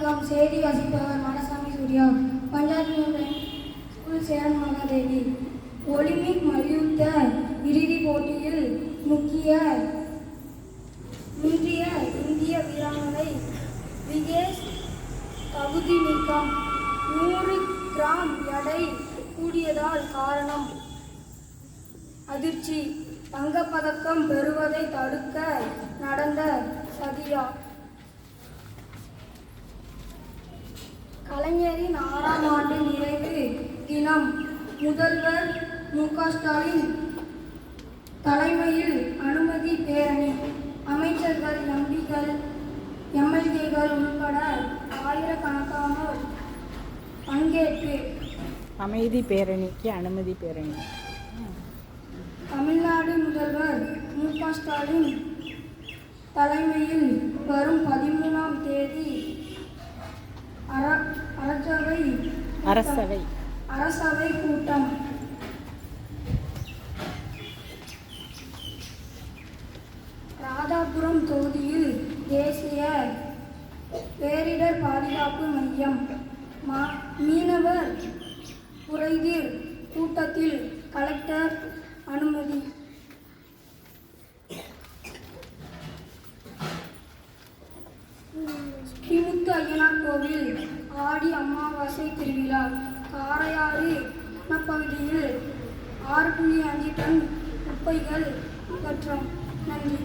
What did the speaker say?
வணக்கம். செய்தி வாசிப்பவர் மனசாமி சூர்யா. பஞ்சாப் ஸ்கூல் சேரன் மகாதேவி. ஒலிம்பிக் மல்யுத்த இறுதிப் போட்டியில் முந்திய இந்திய வீராங்கனை விகேஷ் தகுதி நீக்கம். 100 கிராம் எடை கூடியதால் காரணம் அதிர்ச்சி. தங்கப்பதக்கம் பெறுவதை தடுக்க நடந்த சதியா. கலைஞரின் 6ஆம் ஆண்டு நிறைவு தினம். முதல்வர் மு.க.ஸ்டாலின் தலைமையில் அனுமதி பேரணி. அமைச்சர்கள், எம்பிக்கள், எம்எல்ஏக்கள் உட்பட ஆயிரக்கணக்கானோர் பங்கேற்பு. அமைதி பேரணிக்கு அனுமதி பேரணி. தமிழ்நாடு முதல்வர் மு.க.ஸ்டாலின் தலைமையில் வரும் 13ஆம் தேதி அரசவை கூட்டம். ராதாபுரம் தொகுதியில் தேசிய பேரிடர் பாதுகாப்பு மையம் மீனவர் குறைதீர் கூட்டத்தில் கலெக்டர் அனுமதி. ஸ்ரீமுத்து ஐயனார் கோவில் ஆடி அமாவாசை திருவிழா. காரையாறு வனப்பகுதியில் 6.5 டன் குப்பைகள் அகற்றம். நன்றி.